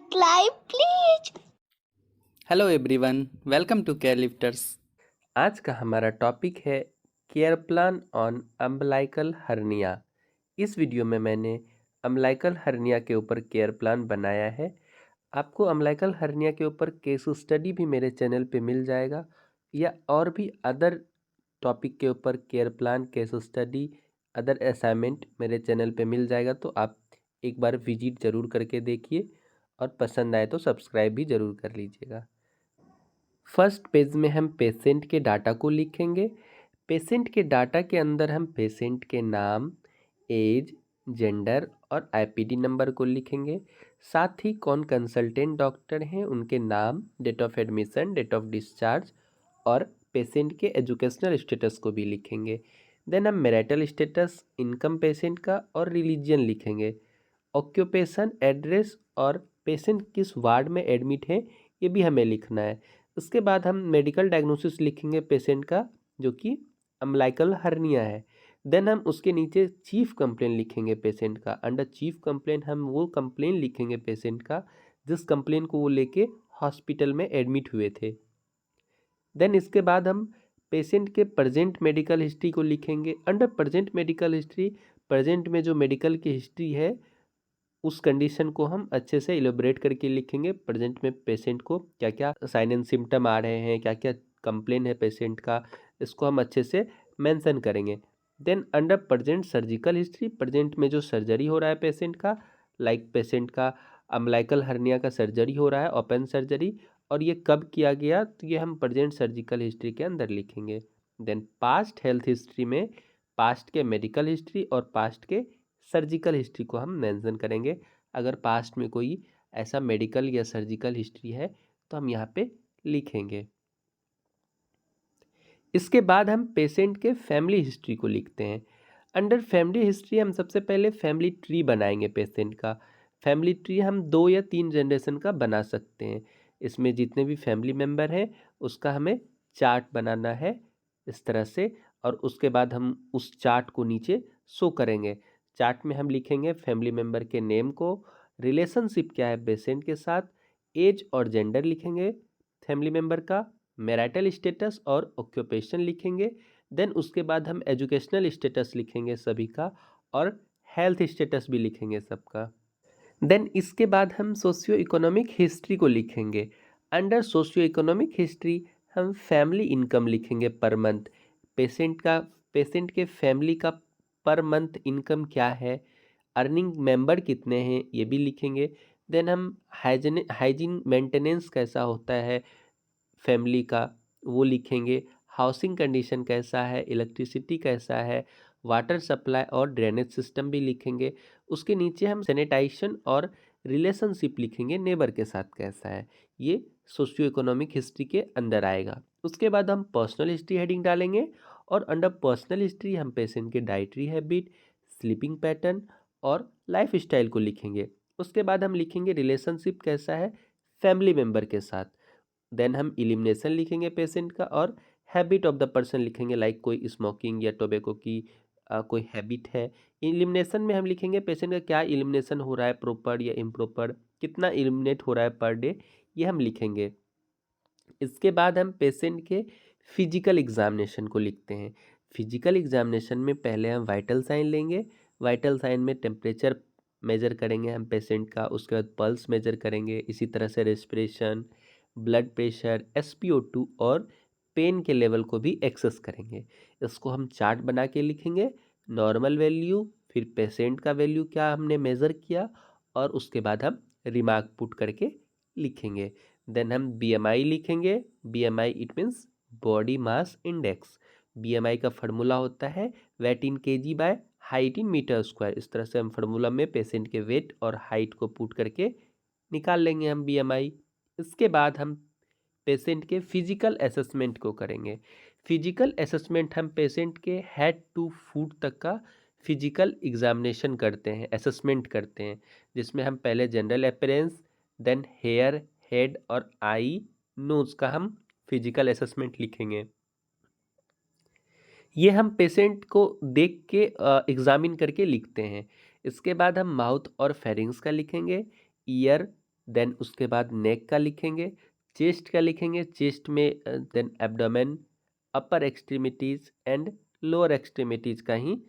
subscribe please. Hello everyone, welcome to care lifters. आज का हमारा टॉपिक है care plan on umbilical hernia. इस वीडियो में मैंने अम्बलाइकल हर्निया के ऊपर केयर प्लान बनाया है। आपको अम्बलाइकल हर्निया के ऊपर केस स्टडी भी मेरे चैनल पे मिल जाएगा, या और भी अदर टॉपिक के ऊपर care plan, case study, other assignment मेरे चैनल पे मिल जाएगा। तो आप एक बार विजिट ज़रूर करके देखिए, और पसंद आए तो सब्सक्राइब भी ज़रूर कर लीजिएगा। फर्स्ट पेज में हम पेशेंट के डाटा को लिखेंगे। पेशेंट के डाटा के अंदर हम पेशेंट के नाम, एज, जेंडर और आईपीडी नंबर को लिखेंगे। साथ ही कौन कंसल्टेंट डॉक्टर हैं, उनके नाम, date of admission, date of discharge और पेशेंट के एजुकेशनल स्टेटस को भी लिखेंगे। देन हम मैरिटल स्टेटस, इनकम पेशेंट का और रिलीजन लिखेंगे। ऑक्यूपेशन, एड्रेस और पेशेंट किस वार्ड में एडमिट है ये भी हमें लिखना है। उसके बाद हम मेडिकल डायग्नोसिस लिखेंगे पेशेंट का, जो कि अम्बलाइकल हर्निया है। देन हम उसके नीचे चीफ कंप्लेन लिखेंगे पेशेंट का। अंडर चीफ कंप्लेन हम वो कंप्लेन लिखेंगे पेशेंट का जिस कंप्लेन को वो लेके हॉस्पिटल में एडमिट हुए थे। देन इसके बाद हम पेशेंट के प्रेजेंट मेडिकल हिस्ट्री को लिखेंगे। Under present medical history, present में जो मेडिकल की हिस्ट्री है उस कंडीशन को हम अच्छे से इलेबोरेट करके लिखेंगे। प्रेजेंट में पेशेंट को क्या क्या साइन एंड सिम्टम आ रहे हैं, क्या क्या कंप्लेन है पेशेंट का, इसको हम अच्छे से मेंशन करेंगे। Then under present surgical history, present में जो सर्जरी हो रहा है पेशेंट का, लाइक पेशेंट का अम्बलाइकल हर्निया का सर्जरी हो रहा है, ओपन सर्जरी, और ये कब किया गया, तो ये हम प्रेजेंट सर्जिकल हिस्ट्री के अंदर लिखेंगे। देन पास्ट हेल्थ हिस्ट्री में पास्ट के मेडिकल हिस्ट्री और पास्ट के सर्जिकल हिस्ट्री को हम मेंशन करेंगे। अगर पास्ट में कोई ऐसा मेडिकल या सर्जिकल हिस्ट्री है तो हम यहाँ पे लिखेंगे। इसके बाद हम पेशेंट के फैमिली हिस्ट्री को लिखते हैं। अंडर फैमिली हिस्ट्री हम सबसे पहले फैमिली ट्री बनाएंगे पेशेंट का। फैमिली ट्री हम 2 या 3 जनरेशन का बना सकते हैं। इसमें जितने भी फैमिली मेम्बर हैं उसका हमें चार्ट बनाना है इस तरह से, और उसके बाद हम उस चार्ट को नीचे शो करेंगे। चार्ट में हम लिखेंगे फैमिली मेम्बर के नेम को, रिलेशनशिप क्या है पेशेंट के साथ, एज और जेंडर लिखेंगे फैमिली मेम्बर का, मैरिटल स्टेटस और ऑक्यूपेशन लिखेंगे। देन उसके बाद हम एजुकेशनल स्टेटस लिखेंगे सभी का, और हेल्थ स्टेटस भी लिखेंगे सबका। देन इसके बाद हम सोशियो इकोनॉमिक हिस्ट्री को लिखेंगे। अंडर सोशियो इकोनॉमिक हिस्ट्री हम फैमिली इनकम लिखेंगे पर मंथ। पेशेंट के फैमिली का पर मंथ इनकम क्या है, अर्निंग मेंबर कितने हैं ये भी लिखेंगे। देन हम हाइजीन मेंटेनेंस कैसा होता है फैमिली का वो लिखेंगे। हाउसिंग कंडीशन कैसा है, इलेक्ट्रिसिटी कैसा है, वाटर सप्लाई और ड्रेनेज सिस्टम भी लिखेंगे। उसके नीचे हम सैनिटाइजेशन और रिलेशनशिप लिखेंगे, नेबर के साथ कैसा है। ये सोशियो इकोनॉमिक हिस्ट्री के अंदर आएगा। उसके बाद हम पर्सनल हिस्ट्री हेडिंग डालेंगे, और अंडर पर्सनल हिस्ट्री हम पेशेंट के डाइटरी हैबिट, स्लीपिंग पैटर्न और लाइफ स्टाइल को लिखेंगे। उसके बाद हम लिखेंगे रिलेशनशिप कैसा है फैमिली मेम्बर के साथ। देन हम इलिमिनेशन लिखेंगे पेशेंट का, और हैबिट ऑफ द पर्सन लिखेंगे, लाइक कोई स्मोकिंग या टोबैको की कोई हैबिट है। इलिमिनेशन में हम लिखेंगे पेशेंट का क्या इलिमिनेशन हो रहा है, प्रॉपर या इम्प्रॉपर, कितना इलिमिनेट हो रहा है पर डे, ये हम लिखेंगे। इसके बाद हम पेशेंट के फिजिकल एग्जामिनेशन को लिखते हैं। फिजिकल एग्जामिनेशन में पहले हम वाइटल साइन लेंगे। वाइटल साइन में टेम्परेचर मेजर करेंगे हम पेशेंट का, उसके बाद पल्स मेजर करेंगे, इसी तरह से रेस्पिरेशन, ब्लड प्रेशर, SpO2 और पेन के लेवल को भी एक्सेस करेंगे। इसको हम चार्ट बना के लिखेंगे। नॉर्मल वैल्यू, फिर पेशेंट का वैल्यू क्या हमने मेज़र किया, और उसके बाद हम रिमार्क पुट करके लिखेंगे। देन हम BMI लिखेंगे। BMI it means body mass index. BMI का फार्मूला होता है weight in kg by height in metre square. इस तरह से हम फार्मूला में पेशेंट के वेट और हाइट को पुट करके निकाल लेंगे हम BMI। इसके बाद हम पेशेंट के फिजिकल असेसमेंट को करेंगे। फिजिकल असेसमेंट हम पेशेंट के हेड टू फुट तक का फिजिकल एग्जामिनेशन करते हैं, असेसमेंट करते हैं, जिसमें हम पहले general appearance, then hair, head और आई, नोज का हम फिजिकल असेसमेंट लिखेंगे। ये हम पेशेंट को देख के एग्जामिन करके लिखते हैं। इसके बाद हम माउथ और फेरिंग्स का लिखेंगे, ईयर, देन उसके बाद नेक का लिखेंगे, चेस्ट का लिखेंगे, चेस्ट में then abdomen, upper extremities and lower extremities का ही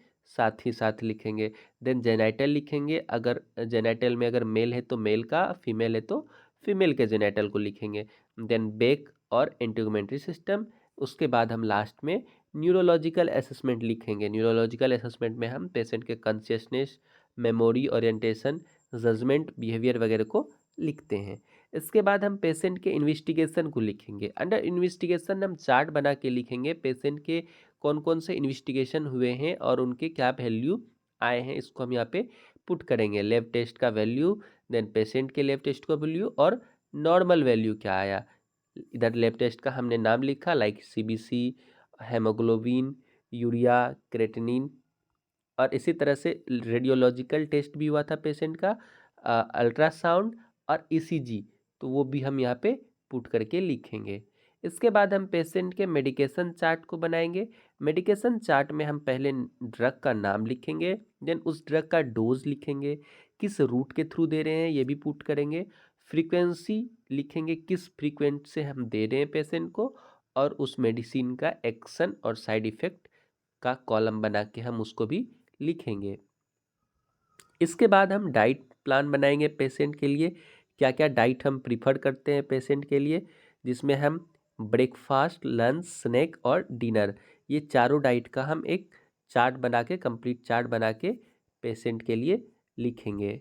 साथ लिखेंगे। देन जेनाइटल लिखेंगे, अगर जेनाइटल में अगर मेल है तो मेल का, फीमेल है तो फीमेल के जेनाइटल को लिखेंगे। देन बैक और इंटीगुमेंट्री सिस्टम। उसके बाद हम लास्ट में न्यूरोलॉजिकल असेसमेंट लिखेंगे। न्यूरोलॉजिकल असेसमेंट में हम पेशेंट के consciousness, memory, orientation, judgement, behaviour वगैरह को लिखते हैं। इसके बाद हम पेशेंट के इन्वेस्टिगेशन को लिखेंगे। अंडर इन्वेस्टिगेशन हम चार्ट बना के लिखेंगे, पेशेंट के कौन कौन से इन्वेस्टिगेशन हुए हैं और उनके क्या वैल्यू आए हैं, इसको हम यहाँ पे पुट करेंगे। लैब टेस्ट का वैल्यू, देन पेशेंट के लैब टेस्ट का वैल्यू और नॉर्मल वैल्यू क्या आया। इधर लैब टेस्ट का हमने नाम लिखा, like CBC, haemoglobin, urea, creatinine. और इसी तरह से रेडियोलॉजिकल टेस्ट भी हुआ था पेशेंट का, अल्ट्रासाउंड और ईसीजी, तो वो भी हम यहाँ पे पुट करके लिखेंगे। इसके बाद हम पेशेंट के मेडिकेशन चार्ट को बनाएंगे। मेडिकेशन चार्ट में हम पहले ड्रग का नाम लिखेंगे, देन उस ड्रग का डोज लिखेंगे, किस रूट के थ्रू दे रहे हैं ये भी पुट करेंगे, फ्रीक्वेंसी लिखेंगे, किस फ्रीक्वेंट से हम दे रहे हैं पेशेंट को, और उस मेडिसिन का एक्शन और साइड इफ़ेक्ट का कॉलम बना के हम उसको भी लिखेंगे। इसके बाद हम डाइट प्लान बनाएंगे पेशेंट के लिए, क्या क्या डाइट हम प्रीफर करते हैं पेशेंट के लिए, जिसमें हम ब्रेकफास्ट, लंच, स्नैक और डिनर, ये चारों डाइट का हम एक चार्ट बना के, कंप्लीट चार्ट बना के पेशेंट के लिए लिखेंगे।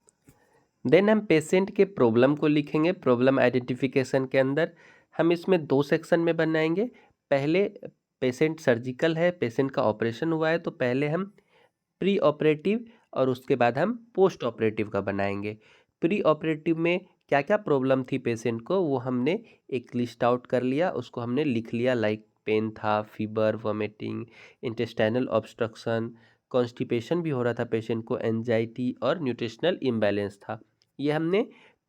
देन हम पेशेंट के प्रॉब्लम को लिखेंगे। प्रॉब्लम आइडेंटिफिकेशन के अंदर हम इसमें 2 सेक्शन में बनाएंगे। पहले पेशेंट सर्जिकल है, पेशेंट का ऑपरेशन हुआ है, तो पहले हम प्री ऑपरेटिव और उसके बाद हम पोस्ट ऑपरेटिव का बनाएंगे। प्री ऑपरेटिव में क्या क्या प्रॉब्लम थी पेशेंट को, वो हमने एक लिस्ट आउट कर लिया, उसको हमने लिख लिया, लाइक पेन था, fever, vomiting, intestinal obstruction, constipation भी हो रहा था पेशेंट को, एंजाइटी और न्यूट्रिशनल इम्बैलेंस था। ये हमने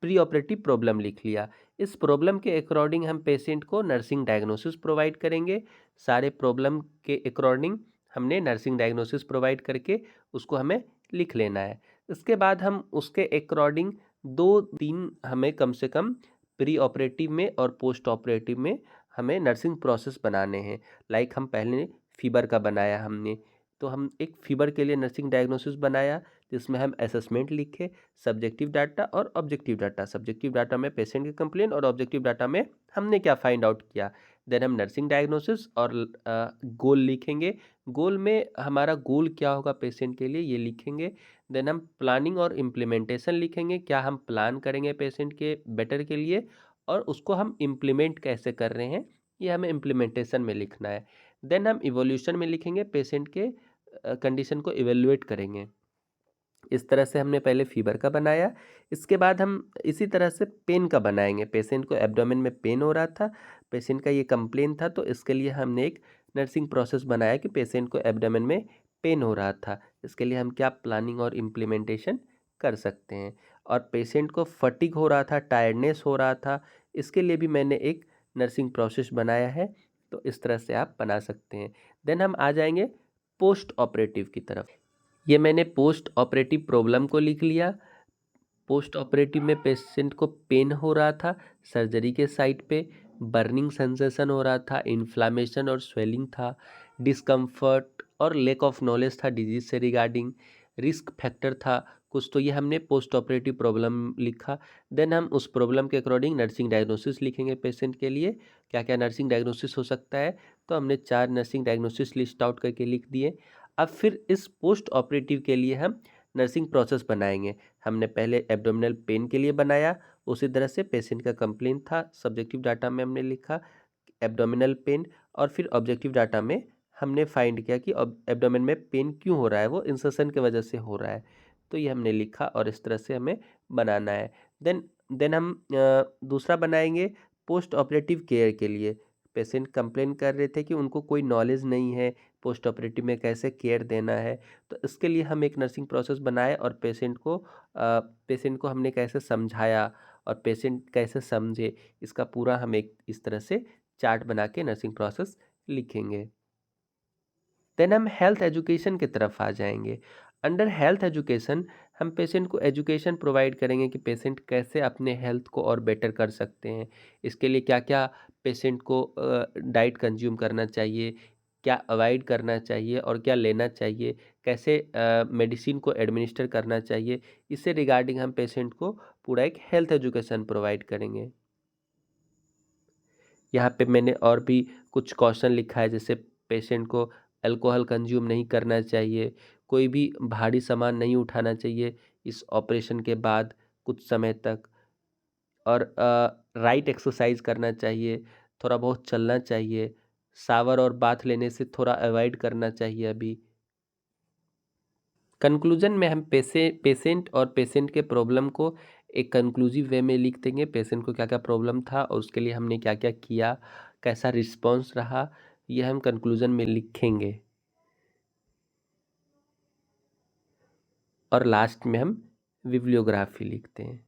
प्री ऑपरेटिव प्रॉब्लम लिख लिया। इस प्रॉब्लम के अकॉर्डिंग हम पेशेंट को नर्सिंग डायग्नोसिस प्रोवाइड करेंगे। सारे प्रॉब्लम के अकॉर्डिंग हमने नर्सिंग डायग्नोसिस प्रोवाइड करके उसको हमें लिख लेना है। इसके बाद हम उसके अकॉर्डिंग 2-3 हमें कम से कम प्री ऑपरेटिव में और पोस्ट ऑपरेटिव में हमें नर्सिंग प्रोसेस बनाने हैं। लाइक हम पहले फीवर का बनाया हमने, तो हम एक फीवर के लिए नर्सिंग डायग्नोसिस बनाया, जिसमें हम असेसमेंट लिखे, सब्जेक्टिव डाटा और ऑब्जेक्टिव डाटा। सब्जेक्टिव डाटा में पेशेंट की कंप्लेन और ऑब्जेक्टिव डाटा में हमने क्या फाइंड आउट किया। देन हम नर्सिंग डायग्नोसिस और गोल लिखेंगे। गोल में हमारा गोल क्या होगा पेशेंट के लिए, ये लिखेंगे। देन हम प्लानिंग और इम्प्लीमेंटेशन लिखेंगे, क्या हम प्लान करेंगे पेशेंट के बेटर के लिए और उसको हम इम्प्लीमेंट कैसे कर रहे हैं, ये हमें इम्प्लीमेंटेशन में लिखना है। देन हम इवोल्यूशन में लिखेंगे, पेशेंट के कंडीशन को इवेलुएट करेंगे। इस तरह से हमने पहले फीवर का बनाया। इसके बाद हम इसी तरह से पेन का बनाएंगे। पेशेंट को एब्डोमेन में पेन हो रहा था, पेशेंट का ये कंप्लेन था, तो इसके लिए हमने एक नर्सिंग प्रोसेस बनाया कि पेशेंट को एब्डोमेन में पेन हो रहा था, इसके लिए हम क्या प्लानिंग और इम्प्लीमेंटेशन कर सकते हैं। और पेशेंट को फटीग हो रहा था, टायर्डनेस हो रहा था, इसके लिए भी मैंने एक नर्सिंग प्रोसेस बनाया है। तो इस तरह से आप बना सकते हैं। देन हम आ जाएंगे पोस्ट ऑपरेटिव की तरफ। ये मैंने पोस्ट ऑपरेटिव प्रॉब्लम को लिख लिया। पोस्ट ऑपरेटिव में पेशेंट को पेन हो रहा था सर्जरी के साइट पे, बर्निंग सेंसेशन हो रहा था, इन्फ्लामेशन और स्वेलिंग था, डिस्कम्फर्ट और लेक ऑफ नॉलेज था डिजीज से रिगार्डिंग, रिस्क फैक्टर था कुछ, तो ये हमने पोस्ट ऑपरेटिव प्रॉब्लम लिखा। देन हम उस प्रॉब्लम के अकॉर्डिंग नर्सिंग डायग्नोसिस लिखेंगे पेशेंट के लिए, क्या क्या नर्सिंग डायग्नोसिस हो सकता है, तो हमने 4 नर्सिंग डायग्नोसिस लिस्ट आउट करके लिख दिए। अब फिर इस पोस्ट ऑपरेटिव के लिए हम नर्सिंग प्रोसेस बनाएंगे। हमने पहले एब्डोमिनल पेन के लिए बनाया, उसी तरह से पेशेंट का कंप्लेन था, सब्जेक्टिव डाटा में हमने लिखा एब्डोमिनल पेन, और फिर ऑब्जेक्टिव डाटा में हमने फाइंड किया कि एब्डोमेन में पेन क्यों हो रहा है, वो इंसर्शन की वजह से हो रहा है, तो ये हमने लिखा और इस तरह से हमें बनाना है। देन हम दूसरा बनाएंगे पोस्ट ऑपरेटिव केयर के लिए। पेशेंट कंप्लेन कर रहे थे कि उनको कोई नॉलेज नहीं है पोस्ट ऑपरेटिव में कैसे केयर देना है, तो इसके लिए हम एक नर्सिंग प्रोसेस बनाए और पेशेंट को हमने कैसे समझाया और पेशेंट कैसे समझे, इसका पूरा हम एक इस तरह से चार्ट बना के नर्सिंग प्रोसेस लिखेंगे। देन हम हेल्थ एजुकेशन की तरफ आ जाएंगे। अंडर हेल्थ एजुकेशन हम पेशेंट को एजुकेशन प्रोवाइड करेंगे कि पेशेंट कैसे अपने हेल्थ को और बेटर कर सकते हैं। इसके लिए क्या क्या पेशेंट को डाइट कंज्यूम करना चाहिए, क्या अवॉइड करना चाहिए और क्या लेना चाहिए, कैसे मेडिसिन को एडमिनिस्टर करना चाहिए, इससे रिगार्डिंग हम पेशेंट को पूरा एक हेल्थ एजुकेशन प्रोवाइड करेंगे। यहाँ पे मैंने और भी कुछ क्वेश्चन लिखा है, जैसे पेशेंट को अल्कोहल कंज्यूम नहीं करना चाहिए, कोई भी भारी सामान नहीं उठाना चाहिए इस ऑपरेशन के बाद कुछ समय तक, और राइट एक्सरसाइज करना चाहिए, थोड़ा बहुत चलना चाहिए, शावर और बाथ लेने से थोड़ा अवॉइड करना चाहिए अभी। कंक्लूजन में हम पेशेंट और पेशेंट के प्रॉब्लम को एक कंक्लूसिव वे में लिख देंगे, पेशेंट को क्या क्या प्रॉब्लम था और उसके लिए हमने क्या क्या किया, कैसा रिस्पॉन्स रहा, यह हम कंक्लूजन में लिखेंगे। और लास्ट में हम बिब्लियोग्राफी लिखते हैं।